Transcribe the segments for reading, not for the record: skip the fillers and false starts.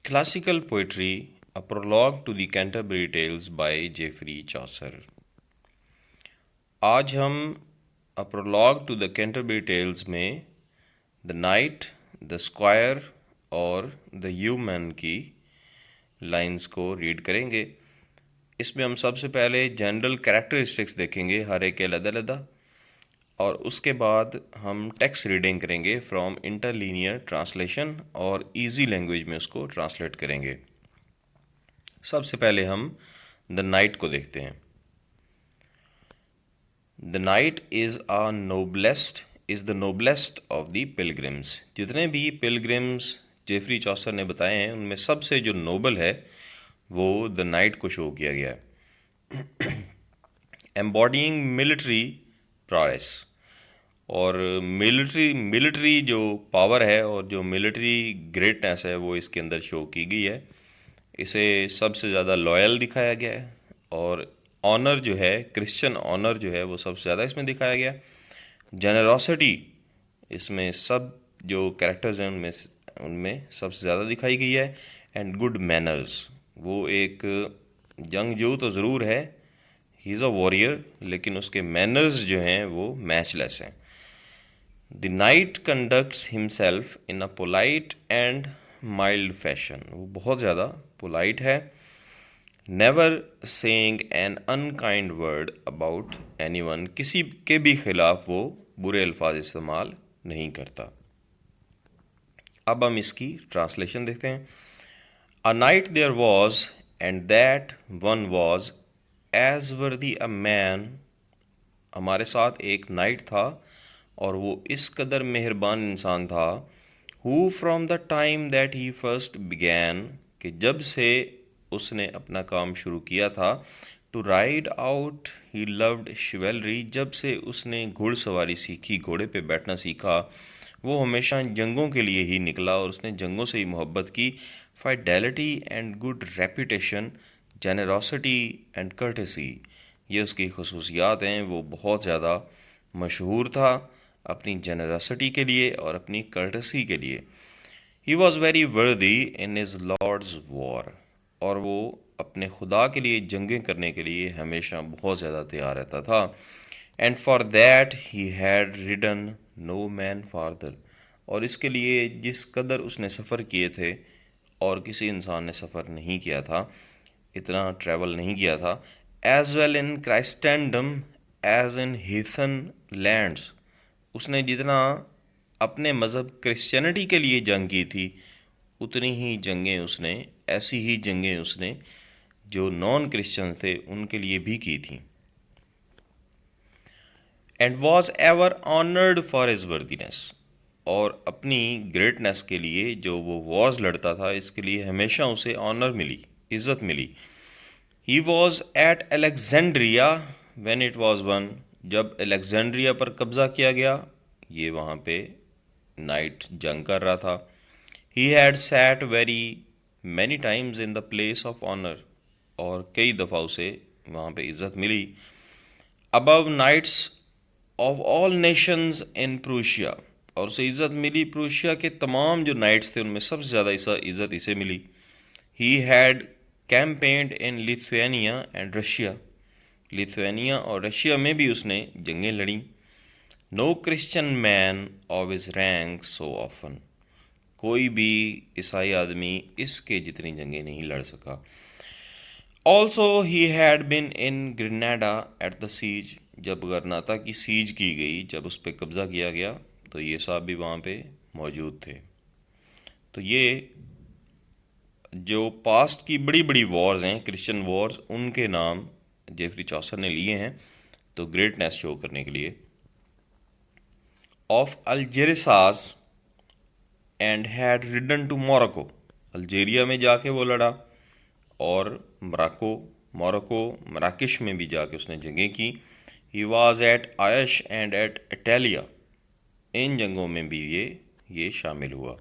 Classical Poetry, a prologue to the Canterbury Tales by Geoffrey Chaucer। आज हम A Prologue to the Canterbury Tales में the night, the square और the human की lines को read करेंगे। इसमें हम सबसे पहले जनरल कैरेक्टरिस्टिक्स देखेंगे हर एक के अलग-अलग, और उसके बाद हम टेक्स्ट रीडिंग करेंगे फ्रॉम इंटरलीनियर ट्रांसलेशन और इजी लैंग्वेज में उसको ट्रांसलेट करेंगे। सबसे पहले हम द नाइट को देखते हैं। The night is the noblest of the pilgrims. जितने भी पिलग्रिम्स जेफरी चौसर ने बताए हैं उनमें सबसे जो नोबल है वो द नाइट को शो किया गया है। एम्बॉडिंग मिलिट्री प्रोग्रेस, और मिलिट्री जो पावर है और जो मिलिट्री ग्रेटनेस है वो इसके अंदर शो की गई है। इसे सबसे ज़्यादा लॉयल दिखाया गया है, और ऑनर जो है, क्रिश्चियन ऑनर जो है वो सबसे ज़्यादा इसमें दिखाया गया है। जेनरोसिटी इसमें सब जो कैरेक्टर्स हैं उनमें उनमें सबसे ज़्यादा दिखाई गई है। एंड गुड मैनर्स, वो एक जंगजू तो ज़रूर है, ही इज़ अ वॉरियर, लेकिन उसके मैनर्स जो हैं वो मैचलेस हैं। The knight conducts himself in a polite and mild fashion, वो बहुत ज़्यादा पोलाइट है। Never saying an unkind word about anyone, किसी के भी खिलाफ वो बुरे अल्फाज इस्तेमाल नहीं करता। अब हम इसकी ट्रांसलेशन देखते हैं। A knight there was and that one was as worthy a man, हमारे साथ एक नाइट था और वो इस कदर मेहरबान इंसान था। Who from the time that he first began, कि जब से उसने अपना काम शुरू किया था। To ride out he loved chivalry, जब से उसने घुड़सवारी सीखी, घोड़े पे बैठना सीखा, वो हमेशा जंगों के लिए ही निकला और उसने जंगों से ही मोहब्बत की। Fidelity and good reputation, generosity and courtesy, ये उसकी खसूसियात हैं। वो बहुत ज़्यादा मशहूर था अपनी जेनरोसिटी के लिए और अपनी कर्टेसी के लिए। ही वॉज़ वेरी वर्दी इन हिज लॉर्ड्स वॉर, और वो अपने खुदा के लिए जंगें करने के लिए हमेशा बहुत ज़्यादा तैयार रहता था। And for that he had ridden no man farther, और इसके लिए जिस कदर उसने सफ़र किए थे और किसी इंसान ने सफ़र नहीं किया था, इतना ट्रैवल नहीं किया था। As well in Christendom as in heathen lands, उसने जितना अपने मज़हब क्रिश्चियनिटी के लिए जंग की थी उतनी ही जंगें उसने, ऐसी ही जंगें उसने जो नॉन क्रिश्चियन थे उनके लिए भी की थी। And was ever honoured for his worthiness, और अपनी ग्रेटनेस के लिए जो वो वॉर्स लड़ता था इसके लिए हमेशा उसे ऑनर मिली, इज़्ज़त मिली। He was at Alexandria when it was won, जब अलेक्जेंड्रिया पर कब्ज़ा किया गया, ये वहाँ पे नाइट जंग कर रहा था। He had sat very many times in the place of honour, और कई दफ़ा उसे वहाँ पे इज़्ज़त मिली। Above knights of all nations in Prussia, और उसे इज़्ज़त मिली प्रूशिया के तमाम जो नाइट्स थे उनमें सबसे ज़्यादा इज़्ज़त इसे मिली। He had campaigned in Lithuania and Russia, Lithuania और रशिया में भी उसने जंगें लड़ी। No Christian man of his rank so often, कोई भी ईसाई आदमी इसके जितनी जंगें नहीं लड़ सका। Also he had been in Granada at the siege, जब गरनाता की सीज की गई, जब उस पर कब्ज़ा किया गया तो ये साहब भी वहाँ पे मौजूद थे। तो ये जो पास्ट की बड़ी बड़ी वॉर्स हैं, क्रिश्चियन वॉर्स, उनके नाम जेफरी चौसर ने लिए हैं तो ग्रेटनेस शो करने के लिए। Of Algeciras and had ridden to Morocco, Algeria में जाके वो लड़ा, और मोरक्को मराकश में भी जाके उसने जंगें की। He was at Ayas and at Italia, इन जंगों में भी ये शामिल हुआ।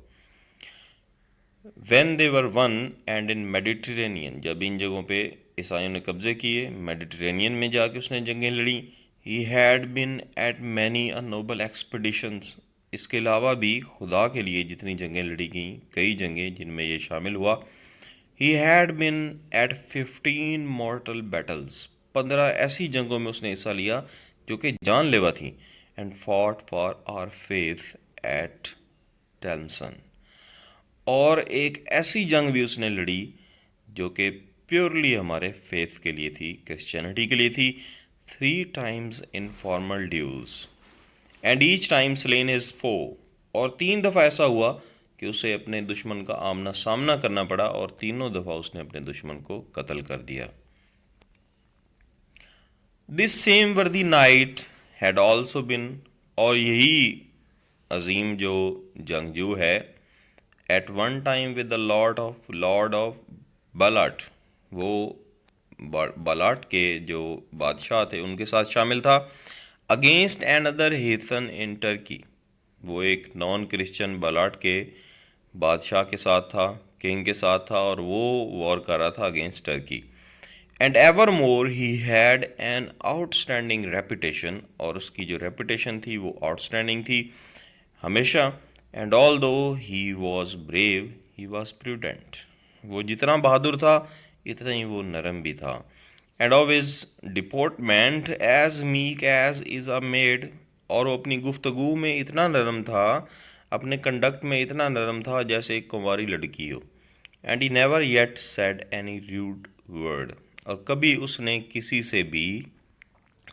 When they were won and in Mediterranean, जब इन जगहों पे ईसाइयों ने कब्जे किए, मेडिटेरेनियन में जाके उसने जंगें लड़ी। ही had been eight many a Nobel expeditions, इसके अलावा भी खुदा के लिए जितनी जंगें लड़ी गईं, कई जंगें जिनमें ये शामिल हुआ। He had been at 15 mortal battles, 15 ऐसी जंगों में उसने हिस्सा लिया जो कि जानलेवा थी। And fought for our faith at Tlemcen, और एक ऐसी जंग भी उसने लड़ी जो कि प्योरली हमारे फेथ के लिए थी, क्रिश्चियनिटी के लिए थी। 3 times in formal duels and each time slain his foe, और 3 दफ़ा ऐसा हुआ कि उसे अपने दुश्मन का आमना सामना करना पड़ा और तीनों दफ़ा उसने अपने दुश्मन को कत्ल कर दिया। This same worthy knight had also been, और यही अजीम जो जंगजू है, at one time with the lord of Balat, वो बलाट के जो बादशाह थे उनके साथ शामिल था। Against another heathen in Turkey, वो एक नॉन क्रिश्चियन बलाट के बादशाह के साथ था, किंग के साथ था, और वो वॉर कर रहा था against Turkey. And ever more he had an outstanding reputation, और उसकी जो रेपुटेशन थी वो आउटस्टैंडिंग थी हमेशा। एंड ऑल दो he was brave he was prudent, वो जितना बहादुर था इतना ही वो नरम भी था। And of his deportment as meek as is a maid, और वो अपनी गुफ्तगू में इतना नरम था, अपने कंडक्ट में इतना नरम था जैसे एक कुंवारी लड़की हो। And he never yet said any rude word, और कभी उसने किसी से भी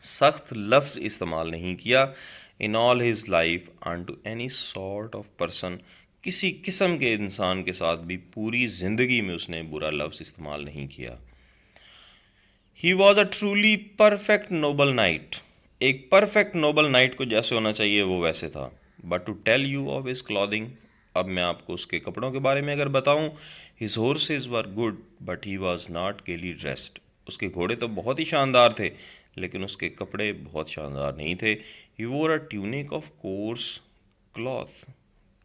सख्त लफ्ज़ इस्तेमाल नहीं किया। In all his life unto any sort of person, किसी किस्म के इंसान के साथ भी पूरी ज़िंदगी में उसने बुरा लफ्ज़ इस्तेमाल नहीं किया। He was a truly perfect noble knight, एक परफेक्ट नोबल नाइट को जैसे होना चाहिए वो वैसे था। But to tell you of his clothing, अब मैं आपको उसके कपड़ों के बारे में अगर बताऊं, his horse's were good but he was not गेली ड्रेस्ड, उसके घोड़े तो बहुत ही शानदार थे लेकिन उसके कपड़े बहुत शानदार नहीं थे। ही वोर अ ट्यूनिक ऑफ कोर्स क्लॉथ,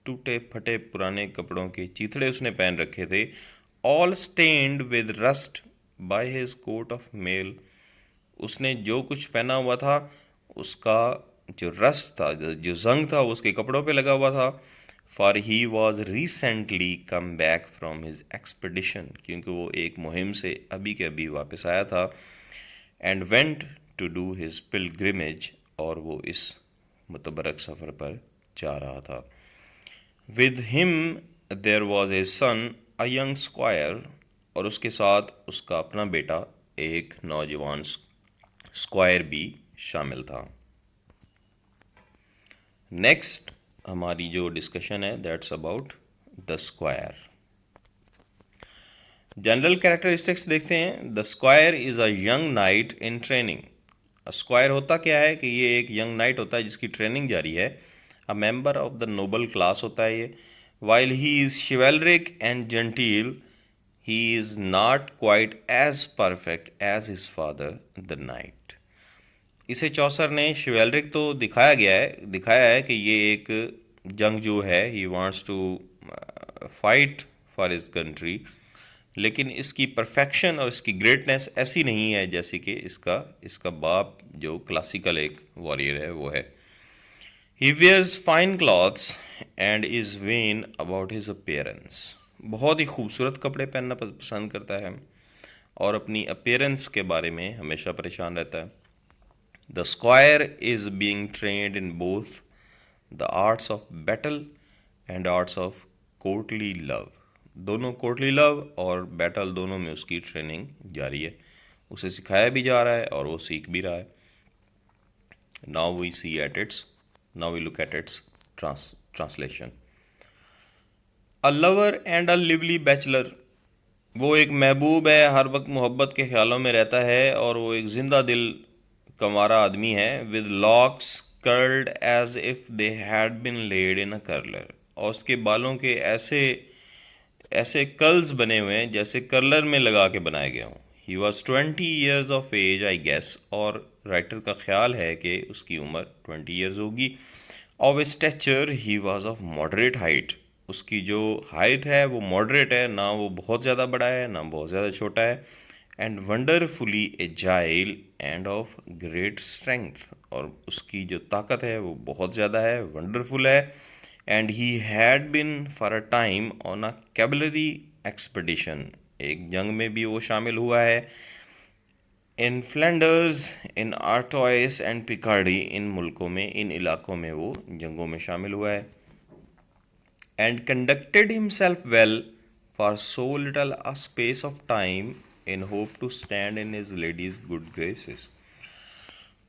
टूटे फटे पुराने कपड़ों के चीथड़े उसने पहन रखे थे। All stained with rust by his coat of mail, उसने जो कुछ पहना हुआ था उसका जो रस्ट था, जो जंग था, वो उसके कपड़ों पे लगा हुआ था। For he was recently come back from his expedition, क्योंकि वो एक मुहिम से अभी के अभी वापस आया था। And went to do his pilgrimage, और वो इस मुतबरक सफ़र पर जा रहा था। With him there was a son a young squire, और उसके साथ उसका अपना बेटा एक नौजवान स्क्वायर भी शामिल था। नेक्स्ट हमारी जो डिस्कशन है that's about the square. General characteristics देखते हैं। The square is a young night in training, square होता क्या है कि ये एक यंग नाइट होता है जिसकी ट्रेनिंग जारी है। A member of the noble class होता है ये। While he is chivalric and genteel, he is not quite as perfect as his father the knight. इसे चौसर ने शिवेलरिक तो दिखाया है कि ये एक जंगजू है, he wants to fight for his country, लेकिन इसकी परफेक्शन और इसकी ग्रेटनेस ऐसी नहीं है जैसे कि इसका बाप जो क्लासिकल एक वॉरियर है वो है। He wears fine clothes and is vain about his appearance, बहुत ही खूबसूरत कपड़े पहनना पसंद करता है और अपनी अपीयरेंस के बारे में हमेशा परेशान रहता है। The square is being trend in both the arts of battle and arts of courtly love, दोनों कोर्टली लव और बैटल दोनों में उसकी ट्रेनिंग जारी है, उसे सिखाया भी जा रहा है और वो सीख भी रहा है। Now we look at its translation. A lover and a lively bachelor, वो एक महबूब है, हर वक्त मोहब्बत के ख्यालों में रहता है और वो एक जिंदा दिल कंवारा आदमी है। With locks curled as if they had been laid in a curler, और उसके बालों के ऐसे ऐसे कर्ल्स बने हुए हैं जैसे कर्लर में लगा के बनाए गए हों। He was 20 years of age I guess, और राइटर का ख्याल है कि उसकी उम्र 20 ईयर्स होगी। Of stature he was of moderate height, उसकी जो हाइट है वो मॉडरेट है, ना वो बहुत ज़्यादा बड़ा है ना बहुत ज़्यादा छोटा है। And wonderfully agile end of great strength, और उसकी जो ताकत है वो बहुत ज़्यादा है, वंडरफुल है। And he had been for a time on a cavalry expedition, एक जंग में भी वो शामिल हुआ है। इन फ्लैंडर्स, इन आर्टोइस एंड पिकार्डी, इन मुल्कों में, इन इलाकों में वो जंगों में शामिल हुआ है। And conducted himself well for so little a space of time in hope to stand in his lady's good graces,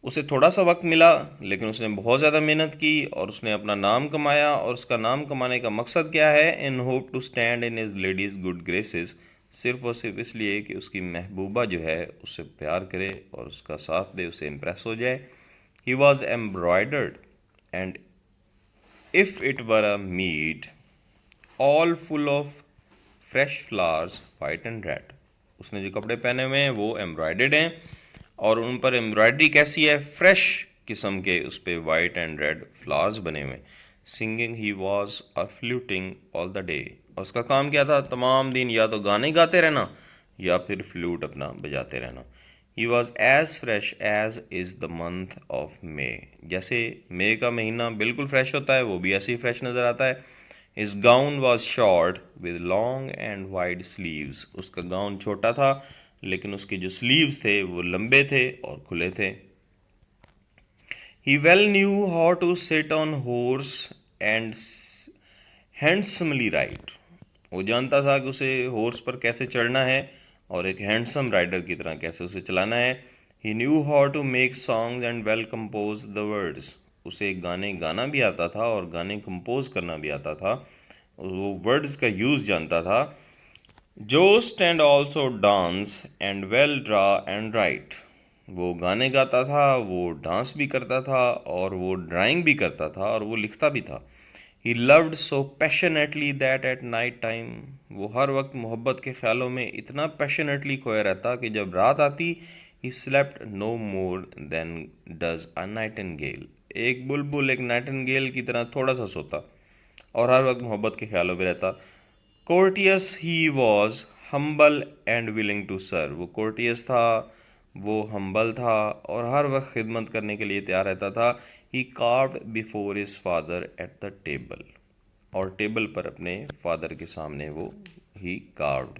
उसे थोड़ा सा वक्त मिला लेकिन उसने बहुत ज़्यादा मेहनत की और उसने अपना नाम कमाया। और उसका नाम कमाने का मकसद क्या है? In hope to stand in his lady's good graces, सिर्फ और सिर्फ इसलिए कि उसकी महबूबा जो है उससे प्यार करे और उसका साथ दे, उसे इम्प्रेस हो जाए। He was embroidered and if it were a mead all full of fresh flowers white and red, उसने जो कपड़े पहने हुए हैं वो एम्ब्रॉयडर्ड हैं और उन पर एम्ब्रॉयडरी कैसी है? फ्रेश किस्म के, उस पर वाइट एंड रेड फ्लावर्स बने हुए। Singing he was a fluting all the day, और उसका काम क्या था? तमाम दिन या तो गाने गाते रहना या फिर फ्लूट अपना बजाते रहना। He was as fresh as is the month of May, जैसे मई का महीना बिल्कुल फ्रेश होता है वो भी ऐसे ही फ्रेश नज़र आता है। His gown was short with long and wide sleeves, उसका गाउन छोटा था लेकिन उसके जो स्लीव्स थे वो लंबे थे और खुले थे। He well knew how to sit on horse and handsomely ride, वो जानता था कि उसे हॉर्स पर कैसे चढ़ना है और एक हैंडसम राइडर की तरह कैसे उसे चलाना है। He knew how to make songs and well compose the words, उसे गाने गाना भी आता था और गाने कंपोज करना भी आता था, वो वर्ड्स का यूज़ जानता था। Jost and also dance and well draw and right, वो गाने गाता था, वो डांस भी करता था और वो ड्राइंग भी करता था और वो लिखता भी था। He loved so passionately that at night time, वो हर वक्त मोहब्बत के ख्यालों में इतना पैशनेटली खोया रहता कि जब रात आती he slept no more than does a nightingale, एक बुलबुल एक नाइटिंगेल की तरह थोड़ा सा सोता और हर वक्त मोहब्बत के ख्यालों में रहता। Courteous he was humble and willing to serve, वो कोर्टियस था, वो हम्बल था और हर वक्त खिदमत करने के लिए तैयार रहता था। He carved before his father at the table, और टेबल पर अपने फादर के सामने वो he carved.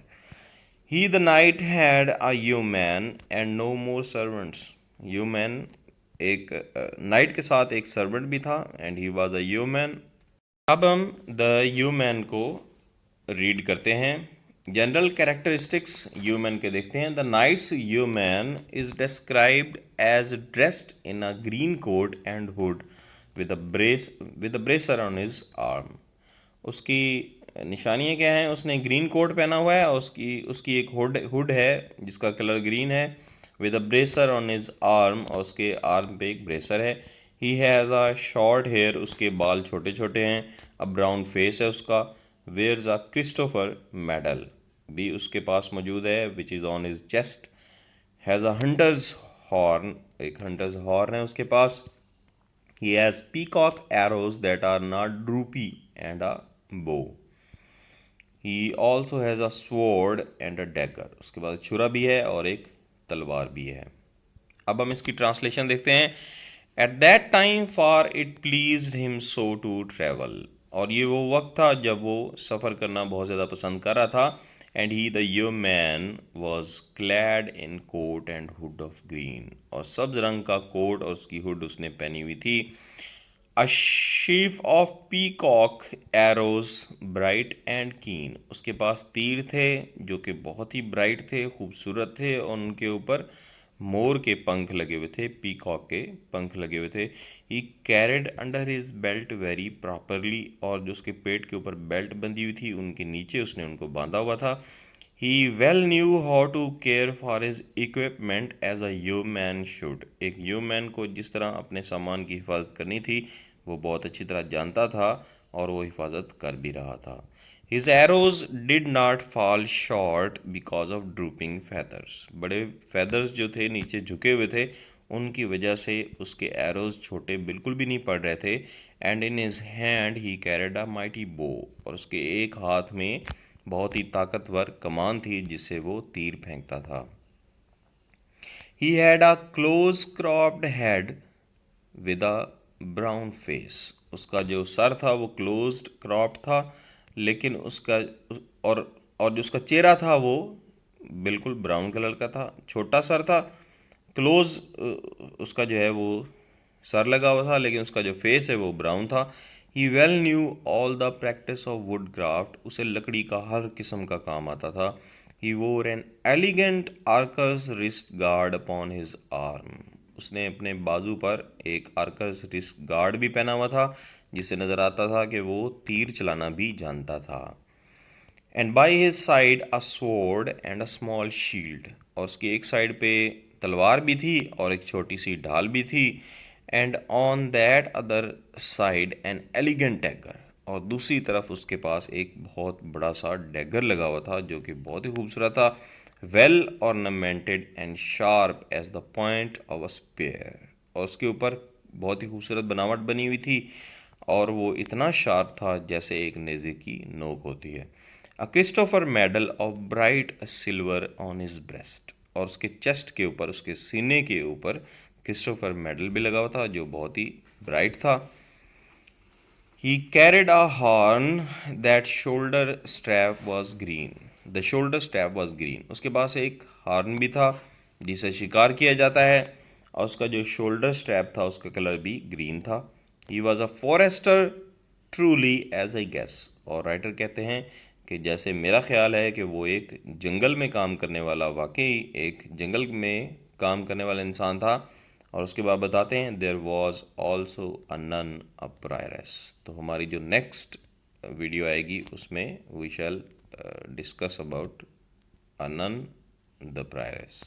He the knight had a yeoman and no more servants, yeoman एक नाइट के साथ एक सर्वेंट भी था and he was a yeoman. अब हम द ह्यूमन को रीड करते हैं। जनरल कैरेक्टरिस्टिक्स ह्यूमन के देखते हैं। The knight's yeoman is described as dressed in a green coat and hood with a bracer on his arm, उसकी निशानियाँ क्या हैं? उसने ग्रीन कोट पहना हुआ है और उसकी उसकी एक हुड हुड है जिसका कलर ग्रीन है, with a bracer on his arm, और उसके आर्म पे एक ब्रेसर है। He has a short hair, उसके बाल छोटे छोटे हैं। अ ब्राउन फेस है उसका। वेयर्स अ क्रिस्टोफर मेडल भी उसके पास मौजूद है, which is on his chest. Has a hunter's horn, एक हंटर्स हॉर्न है उसके पास। He has peacock arrows that are not droopy and a bow. He also has a sword and a dagger, उसके पास छुरा भी है और एक तलवार भी है। अब हम इसकी ट्रांसलेशन देखते हैं। At that time for it please him so to travel, और ये वो वक्त था जब वो सफ़र करना बहुत ज़्यादा पसंद कर रहा था। And he the yeoman was clad in coat and hood of green, और सब्ज रंग का कोट और उसकी हुड उसने पहनी हुई थी। A sheaf of peacock arrows bright and keen, उसके पास तीर थे जो कि बहुत ही ब्राइट थे, खूबसूरत थे, और उनके ऊपर मोर के पंख लगे हुए थे, पीकॉक के पंख लगे हुए थे। ही carried under his belt very properly, और जो उसके पेट के ऊपर बेल्ट बंधी हुई थी उनके नीचे उसने उनको बांधा हुआ था। He well knew how to care for his equipment as a yeoman should, एक ह्यूमन को जिस तरह अपने सामान की हिफाजत करनी थी वो बहुत अच्छी तरह जानता था और वो हिफाजत कर भी रहा था। His arrows did not fall short because of drooping feathers, बड़े फैदर्स जो थे नीचे झुके हुए थे उनकी वजह से उसके एरोज छोटे बिल्कुल भी नहीं पड़ रहे थे। And in his hand he carried a mighty बो, और उसके एक हाथ में बहुत ही ताकतवर कमान थी जिससे वो तीर फेंकता था। He had a close cropped head with a brown face. उसका जो सर था वो क्लोज्ड क्रॉप्ड था, लेकिन उसका और जो उसका चेहरा था वो बिल्कुल ब्राउन कलर का था। छोटा सर था, क्लोज उसका जो है वो सर लगा हुआ था, लेकिन उसका जो फेस है वो ब्राउन था। He well knew all the practice of woodcraft. उसे लकड़ी का हर किस्म का काम आता था। He wore an elegant archer's wrist guard upon his arm. उसने अपने बाजू पर एक आर्कस रिस्ट गार्ड भी पहना हुआ था, जिससे नजर आता था कि वो तीर चलाना भी जानता था। And by his side a sword and a small shield. और उसकी एक साइड पे तलवार भी थी और एक छोटी सी ढाल भी थी। And on that other side an elegant dagger. और दूसरी तरफ उसके पास एक बहुत बड़ा सा डैगर लगा हुआ था, जो कि बहुत ही खूबसूरत था। Well ornamented and sharp as the point of a spear. और उसके ऊपर बहुत ही खूबसूरत बनावट बनी हुई थी, और वो इतना शार्प था जैसे एक नेज़े की नोक होती है। A Christopher medal of bright silver on his breast. और उसके चेस्ट के ऊपर, उसके सीने के ऊपर क्रिस्टोफर मेडल भी लगा हुआ था, जो बहुत ही ब्राइट था। ही carried a horn that shoulder strap was green. The shoulder strap was green. उसके पास एक हॉर्न भी था जिसे शिकार किया जाता है, और उसका जो शोल्डर स्ट्रैप था उसका कलर भी ग्रीन था। He was a forester truly as I guess. और राइटर कहते हैं कि जैसे मेरा ख्याल है कि वो एक जंगल में काम करने वाला, वाकई एक जंगल में काम करने वाला इंसान था। और उसके बाद बताते हैं there was also a nun a prioress. तो हमारी जो नेक्स्ट वीडियो आएगी उसमें we shall discuss about a nun the prioress.